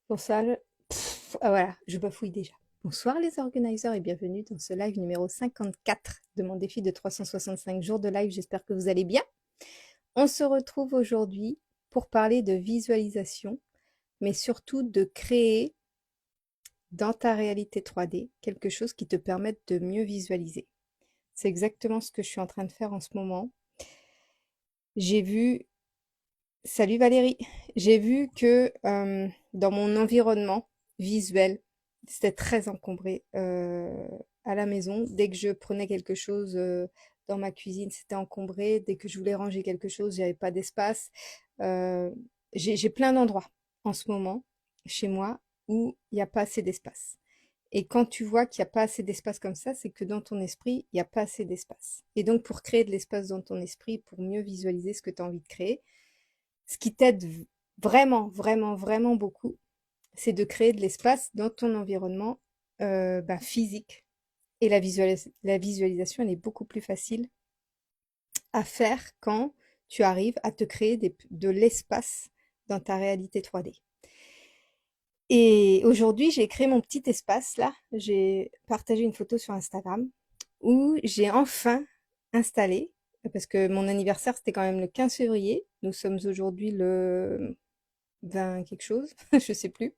Bonsoir, voilà, je bafouille déjà. Bonsoir les organisers et bienvenue dans ce live numéro 54 de mon défi de 365 jours de live. J'espère que vous allez bien. On se retrouve aujourd'hui pour parler de visualisation, mais surtout de créer dans ta réalité 3D quelque chose qui te permette de mieux visualiser. C'est exactement ce que je suis en train de faire en ce moment. J'ai vu, salut Valérie, j'ai vu que dans mon environnement visuel, c'était très encombré à la maison. Dès que je prenais quelque chose dans ma cuisine, c'était encombré. Dès que je voulais ranger quelque chose, j'avais pas d'espace. Euh, j'ai plein d'endroits en ce moment chez moi où il n'y a pas assez d'espace. Et quand tu vois qu'il n'y a pas assez d'espace comme ça, c'est que dans ton esprit, il n'y a pas assez d'espace. Et donc, pour créer de l'espace dans ton esprit, pour mieux visualiser ce que tu as envie de créer, ce qui t'aide vraiment, vraiment, vraiment beaucoup, c'est de créer de l'espace dans ton environnement physique. Et la visualisation, elle est beaucoup plus facile à faire quand tu arrives à te créer de l'espace dans ta réalité 3D. Et aujourd'hui, j'ai créé mon petit espace là. J'ai partagé une photo sur Instagram où j'ai enfin installé, parce que mon anniversaire c'était quand même le 15 février. Nous sommes aujourd'hui le 20 quelque chose, je sais plus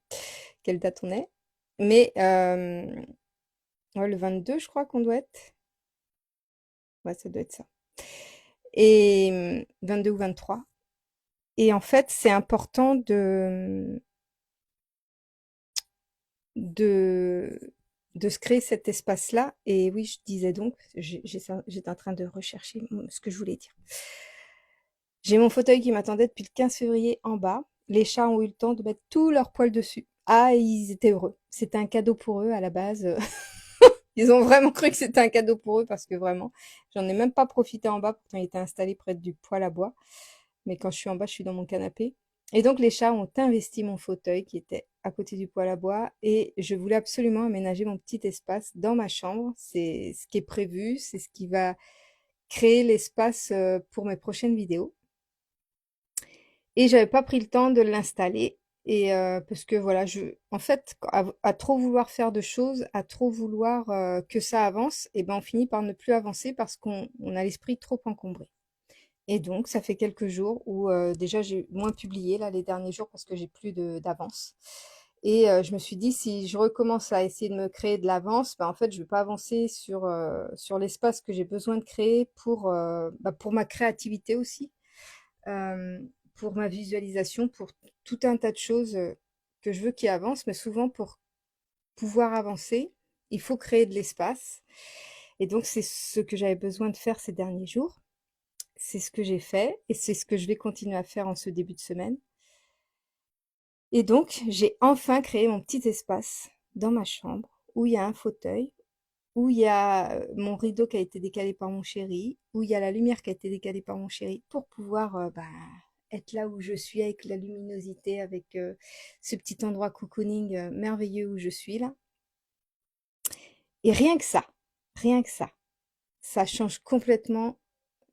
quelle date on est. Mais ouais, le 22, je crois qu'on doit être. Ouais, ça doit être ça. Et 22 ou 23. Et en fait, c'est important de, de se créer cet espace-là. Et oui, je disais donc, j'étais en train de rechercher ce que je voulais dire. J'ai mon fauteuil qui m'attendait depuis le 15 février en bas. Les chats ont eu le temps de mettre tous leurs poils dessus. Ah, ils étaient heureux. C'était un cadeau pour eux à la base. Ils ont vraiment cru que c'était un cadeau pour eux parce que vraiment, j'en ai même pas profité en bas. Pourtant, il était installé près du poêle à bois. Mais quand je suis en bas, je suis dans mon canapé. Et donc, les chats ont investi mon fauteuil qui était à côté du poêle à bois. Et je voulais absolument aménager mon petit espace dans ma chambre. C'est ce qui est prévu. C'est ce qui va créer l'espace pour mes prochaines vidéos. Et j'avais pas pris le temps de l'installer. Et parce que voilà, en fait, à trop vouloir faire de choses, à trop vouloir que ça avance, et ben on finit par ne plus avancer parce qu'on a l'esprit trop encombré. Et donc, ça fait quelques jours où déjà j'ai moins publié là les derniers jours parce que j'ai plus d'avance. Et je me suis dit, si je recommence à essayer de me créer de l'avance, ben, en fait, je vais pas avancer sur l'espace que j'ai besoin de créer pour ma créativité aussi, euh, pour ma visualisation, pour tout un tas de choses que je veux qui avancent. Mais souvent, pour pouvoir avancer, il faut créer de l'espace. Et donc, c'est ce que j'avais besoin de faire ces derniers jours. C'est ce que j'ai fait et c'est ce que je vais continuer à faire en ce début de semaine. Et donc, j'ai enfin créé mon petit espace dans ma chambre où il y a un fauteuil, où il y a mon rideau qui a été décalé par mon chéri, où il y a la lumière qui a été décalée par mon chéri pour pouvoir être là où je suis avec la luminosité, avec ce petit endroit cocooning merveilleux où je suis là. Et rien que ça change complètement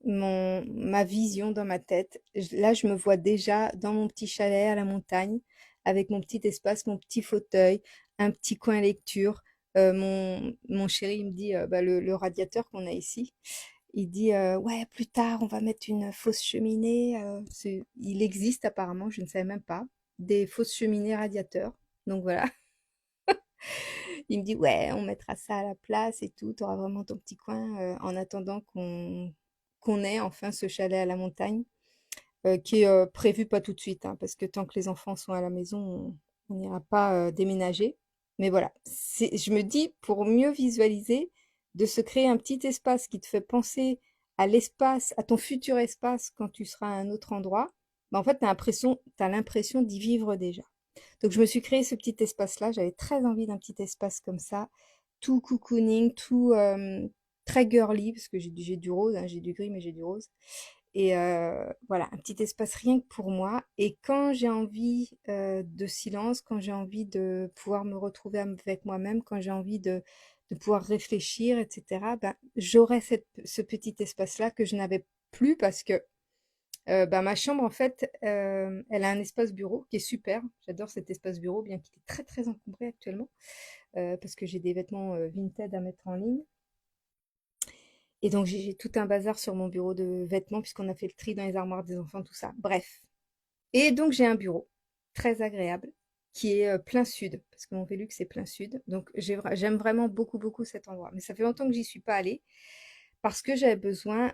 ma vision dans ma tête. Là, je me vois déjà dans mon petit chalet à la montagne, avec mon petit espace, mon petit fauteuil, un petit coin lecture. Mon chéri, il me dit, le radiateur qu'on a ici, il dit, ouais, plus tard, on va mettre une fausse cheminée. Il existe apparemment, je ne savais même pas, des fausses cheminées radiateurs. Donc voilà, il me dit, ouais, on mettra ça à la place et tout, tu auras vraiment ton petit coin en attendant qu'on ait enfin ce chalet à la montagne, qui est prévu pas tout de suite, hein, parce que tant que les enfants sont à la maison, on n'ira pas déménager. Mais voilà, je me dis, pour mieux visualiser, de se créer un petit espace qui te fait penser à l'espace, à ton futur espace quand tu seras à un autre endroit, en fait, t'as l'impression d'y vivre déjà. Donc je me suis créé ce petit espace-là. J'avais très envie d'un petit espace comme ça, tout cocooning, tout très girly, parce que j'ai du rose, hein, j'ai du gris, mais j'ai du rose. Et voilà, un petit espace rien que pour moi. Et quand j'ai envie de silence, quand j'ai envie de pouvoir me retrouver avec moi-même, quand j'ai envie de pouvoir réfléchir, etc., ben, j'aurai ce petit espace-là que je n'avais plus parce que Bah, ma chambre, en fait, elle a un espace bureau qui est super. J'adore cet espace bureau, bien qu'il est très, très encombré actuellement, parce que j'ai des vêtements, Vinted à mettre en ligne et donc j'ai tout un bazar sur mon bureau de vêtements puisqu'on a fait le tri dans les armoires des enfants, tout ça. Bref, et donc j'ai un bureau très agréable qui est, plein sud, parce que mon Velux c'est plein sud. Donc j'aime vraiment beaucoup, beaucoup cet endroit. Mais ça fait longtemps que j'y suis pas allée parce que j'avais besoin,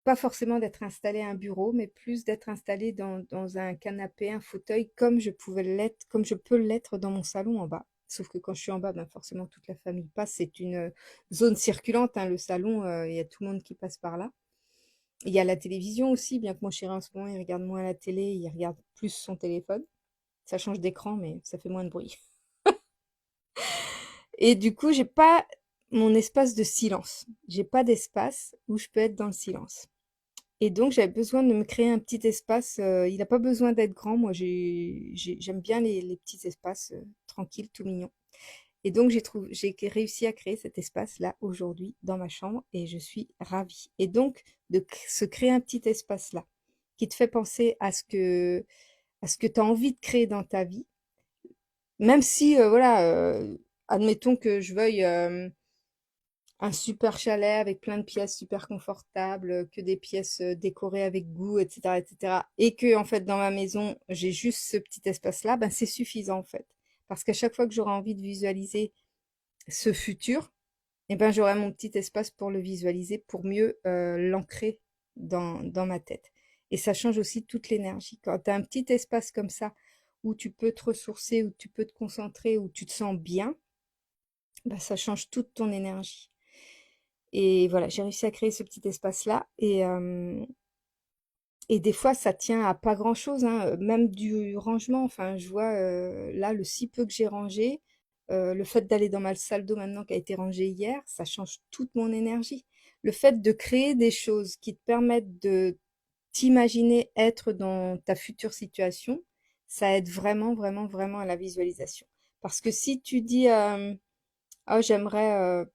pas forcément d'être installée à un bureau, mais plus d'être installée dans un canapé, un fauteuil, comme je peux l'être dans mon salon en bas. Sauf que quand je suis en bas, ben forcément toute la famille passe. C'est une zone circulante, hein, le salon, il y a tout le monde qui passe par là. Il y a la télévision aussi, bien que mon chéri en ce moment, il regarde moins la télé, il regarde plus son téléphone. Ça change d'écran, mais ça fait moins de bruit. Et du coup, j'ai pas mon espace de silence. J'ai pas d'espace où je peux être dans le silence. Et donc, j'avais besoin de me créer un petit espace. Il n'a pas besoin d'être grand. Moi, j'aime bien les petits espaces tranquilles, tout mignons. Et donc, j'ai réussi à créer cet espace-là aujourd'hui dans ma chambre et je suis ravie. Et donc, se créer un petit espace-là qui te fait penser à ce que tu as envie de créer dans ta vie, même si, voilà, admettons que je veuille un super chalet avec plein de pièces super confortables, que des pièces décorées avec goût, etc., etc. Et que, en fait, dans ma maison, j'ai juste ce petit espace-là, ben, c'est suffisant, en fait. Parce qu'à chaque fois que j'aurai envie de visualiser ce futur, eh ben, j'aurai mon petit espace pour le visualiser, pour mieux l'ancrer dans ma tête. Et ça change aussi toute l'énergie. Quand tu as un petit espace comme ça, où tu peux te ressourcer, où tu peux te concentrer, où tu te sens bien, ben, ça change toute ton énergie. Et voilà, j'ai réussi à créer ce petit espace-là. Et des fois, ça tient à pas grand-chose, hein, même du rangement. Enfin, je vois là le si peu que j'ai rangé, le fait d'aller dans ma salle d'eau maintenant qui a été rangée hier, ça change toute mon énergie. Le fait de créer des choses qui te permettent de t'imaginer être dans ta future situation, ça aide vraiment, vraiment, vraiment à la visualisation. Parce que si tu dis, oh, j'aimerais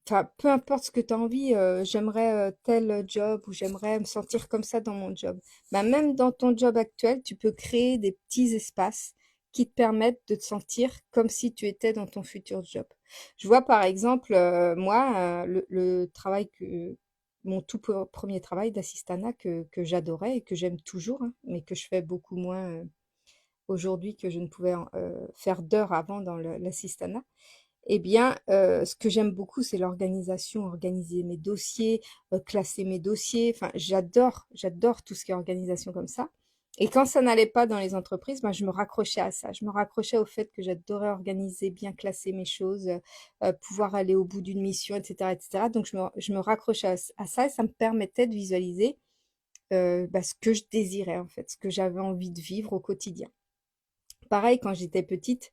enfin, peu importe ce que tu as envie, j'aimerais tel job ou j'aimerais me sentir comme ça dans mon job. Bah, même dans ton job actuel, tu peux créer des petits espaces qui te permettent de te sentir comme si tu étais dans ton futur job. Je vois par exemple, moi, le travail mon tout premier travail d'assistanat que j'adorais et que j'aime toujours, hein, mais que je fais beaucoup moins aujourd'hui que je ne pouvais faire d'heures avant dans l'assistanat. Eh bien, ce que j'aime beaucoup, c'est l'organisation, organiser mes dossiers, classer mes dossiers. Enfin, j'adore tout ce qui est organisation comme ça. Et quand ça n'allait pas dans les entreprises, ben, je me raccrochais à ça. Je me raccrochais au fait que j'adorais organiser, bien classer mes choses, pouvoir aller au bout d'une mission, etc., etc. Donc, je me raccrochais à ça et ça me permettait de visualiser bah, ce que je désirais, en fait, ce que j'avais envie de vivre au quotidien. Pareil, quand j'étais petite,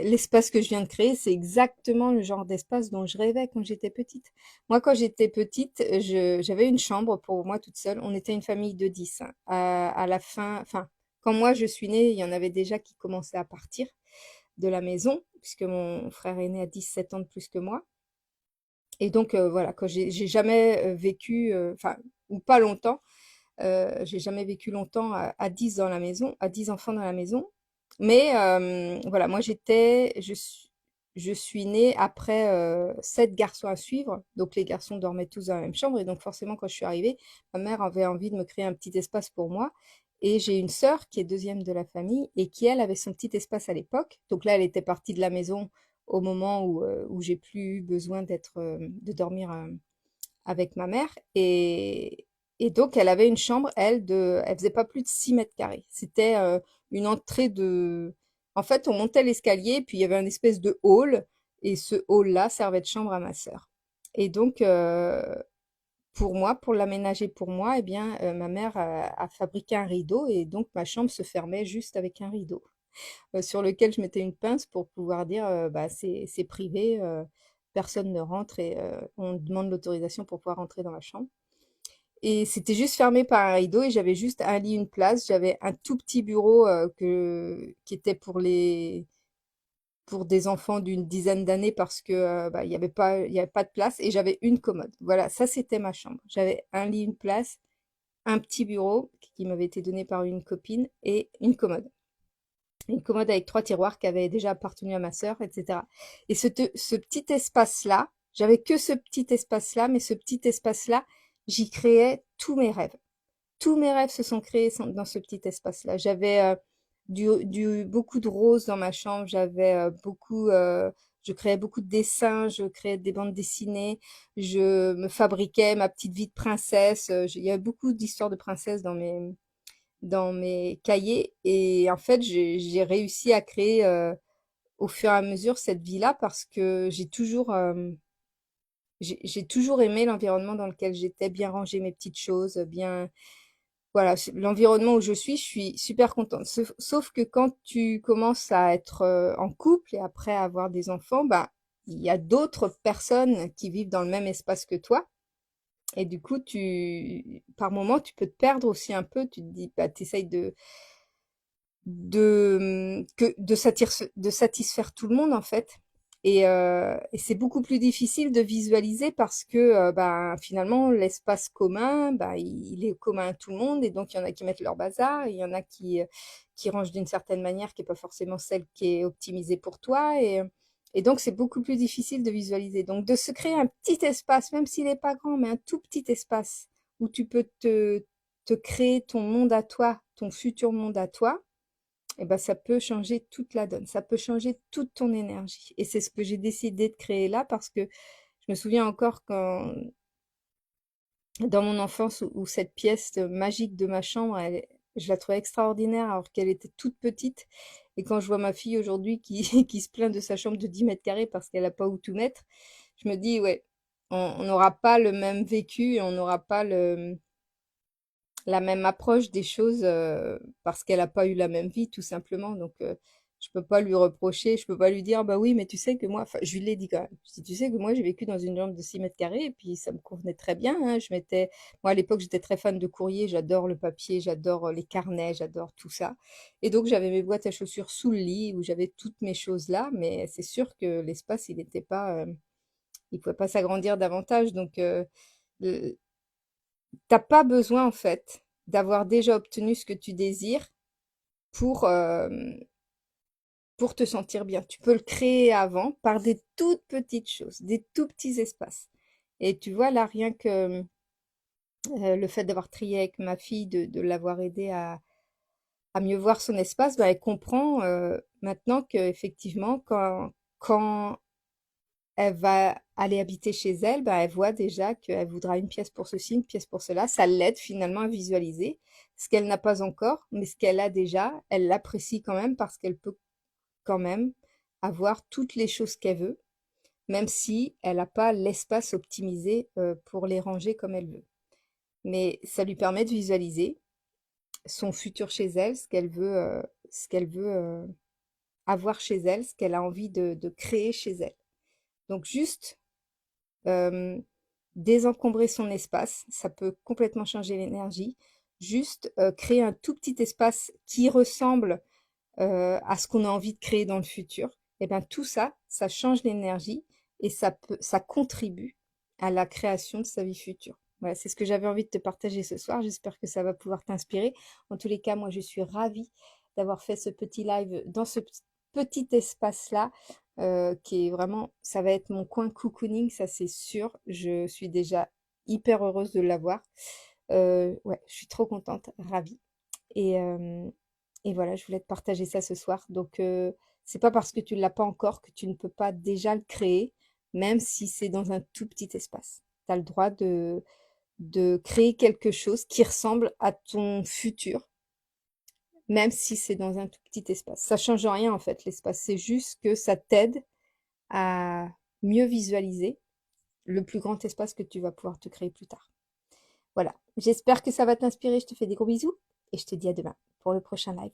l'espace que je viens de créer, c'est exactement le genre d'espace dont je rêvais quand j'étais petite. Moi, quand j'étais petite, j'avais une chambre pour moi toute seule. On était une famille de 10, hein. À la fin, enfin, quand moi je suis née, il y en avait déjà qui commençaient à partir de la maison, puisque mon frère aîné a 17 ans de plus que moi. Et donc, voilà, quand j'ai jamais vécu, enfin, ou pas longtemps, j'ai jamais vécu longtemps à 10 dans la maison, à 10 enfants dans la maison. Mais voilà, je suis née après 7 garçons à suivre. Donc les garçons dormaient tous dans la même chambre. Et donc forcément, quand je suis arrivée, ma mère avait envie de me créer un petit espace pour moi. Et j'ai une sœur qui est deuxième de la famille et qui, elle, avait son petit espace à l'époque. Donc là, elle était partie de la maison au moment où j'ai plus eu besoin de dormir avec ma mère. Et donc, elle avait une chambre, elle faisait pas plus de 6 mètres carrés. C'était une entrée de... En fait, on montait l'escalier, puis il y avait une espèce de hall, et ce hall-là servait de chambre à ma sœur. Et donc, pour moi, pour l'aménager pour moi, eh bien, ma mère a fabriqué un rideau, et donc ma chambre se fermait juste avec un rideau, sur lequel je mettais une pince pour pouvoir dire, bah, c'est privé, personne ne rentre, et on demande l'autorisation pour pouvoir rentrer dans la chambre. Et c'était juste fermé par un rideau et j'avais juste un lit, une place. J'avais un tout petit bureau qui était pour des enfants d'une dizaine d'années parce que bah, il y avait pas de place et j'avais une commode. Voilà, ça c'était ma chambre. J'avais un lit, une place, un petit bureau qui m'avait été donné par une copine et une commode. Une commode avec 3 tiroirs qui avaient déjà appartenu à ma sœur, etc. Et ce petit espace-là, j'avais que ce petit espace-là, mais ce petit espace-là, j'y créais tous mes rêves. Tous mes rêves se sont créés dans ce petit espace-là. J'avais beaucoup de roses dans ma chambre, j'avais je créais beaucoup de dessins, je créais des bandes dessinées, je me fabriquais ma petite vie de princesse. Il y avait beaucoup d'histoires de princesses dans mes cahiers et en fait j'ai réussi à créer au fur et à mesure cette vie-là parce que j'ai toujours aimé l'environnement dans lequel j'étais, bien ranger mes petites choses, bien voilà, l'environnement où je suis super contente. Sauf que quand tu commences à être en couple et après avoir des enfants, bah il y a d'autres personnes qui vivent dans le même espace que toi. Et du coup, par moment, tu peux te perdre aussi un peu. Tu te dis, bah, t'essayes de satisfaire tout le monde en fait. Et c'est beaucoup plus difficile de visualiser parce que bah, finalement l'espace commun, bah, il est commun à tout le monde et donc il y en a qui mettent leur bazar, il y en a qui rangent d'une certaine manière qui est pas forcément celle qui est optimisée pour toi et donc c'est beaucoup plus difficile de visualiser. Donc de se créer un petit espace, même s'il n'est pas grand, mais un tout petit espace où tu peux te créer ton monde à toi, ton futur monde à toi, et ben, ça peut changer toute la donne, ça peut changer toute ton énergie. Et c'est ce que j'ai décidé de créer là parce que je me souviens encore quand, dans mon enfance, où cette pièce magique de ma chambre, je la trouvais extraordinaire alors qu'elle était toute petite. Et quand je vois ma fille aujourd'hui qui, qui se plaint de sa chambre de 10 mètres carrés parce qu'elle n'a pas où tout mettre, je me dis, ouais, on n'aura pas le même vécu et on n'aura pas la même approche des choses parce qu'elle a pas eu la même vie tout simplement. Donc je peux pas lui reprocher, je peux pas lui dire bah oui mais tu sais que moi, enfin je lui l'ai dit quand même. Je dis tu sais que moi j'ai vécu dans une chambre de 6 mètres carrés et puis ça me convenait très bien. Hein. Moi à l'époque j'étais très fan de courrier, j'adore le papier, j'adore les carnets, j'adore tout ça. Et donc j'avais mes boîtes à chaussures sous le lit où j'avais toutes mes choses là, mais c'est sûr que l'espace il n'était pas, il pouvait pas s'agrandir davantage. Donc t'as pas besoin en fait d'avoir déjà obtenu ce que tu désires pour, pour te sentir bien. Tu peux le créer avant par des toutes petites choses, des tout petits espaces. Et tu vois là, rien que le fait d'avoir trié avec ma fille, de l'avoir aidé à mieux voir son espace, bah, elle comprend maintenant que effectivement quand elle va aller habiter chez elle, bah, elle voit déjà qu'elle voudra une pièce pour ceci, une pièce pour cela. Ça l'aide finalement à visualiser ce qu'elle n'a pas encore, mais ce qu'elle a déjà, elle l'apprécie quand même parce qu'elle peut quand même avoir toutes les choses qu'elle veut, même si elle n'a pas l'espace optimisé pour les ranger comme elle veut. Mais ça lui permet de visualiser son futur chez elle, ce qu'elle veut avoir chez elle, ce qu'elle a envie de créer chez elle. Donc juste euh, désencombrer son espace, ça peut complètement changer l'énergie. Juste créer un tout petit espace qui ressemble à ce qu'on a envie de créer dans le futur. Et bien tout ça, ça change l'énergie et ça contribue à la création de sa vie future. Voilà, c'est ce que j'avais envie de te partager ce soir. J'espère que ça va pouvoir t'inspirer. En tous les cas, moi, je suis ravie d'avoir fait ce petit live dans ce petit espace-là, qui est vraiment, ça va être mon coin cocooning, ça c'est sûr. Je suis déjà hyper heureuse de l'avoir. Ouais, je suis trop contente, ravie. Et, euh, et voilà, je voulais te partager ça ce soir. Donc, c'est pas parce que tu l'as pas encore que tu ne peux pas déjà le créer, même si c'est dans un tout petit espace. Tu as le droit de créer quelque chose qui ressemble à ton futur, même si c'est dans un tout petit espace. Ça change rien en fait, l'espace. C'est juste que ça t'aide à mieux visualiser le plus grand espace que tu vas pouvoir te créer plus tard. Voilà, j'espère que ça va t'inspirer. Je te fais des gros bisous et je te dis à demain pour le prochain live.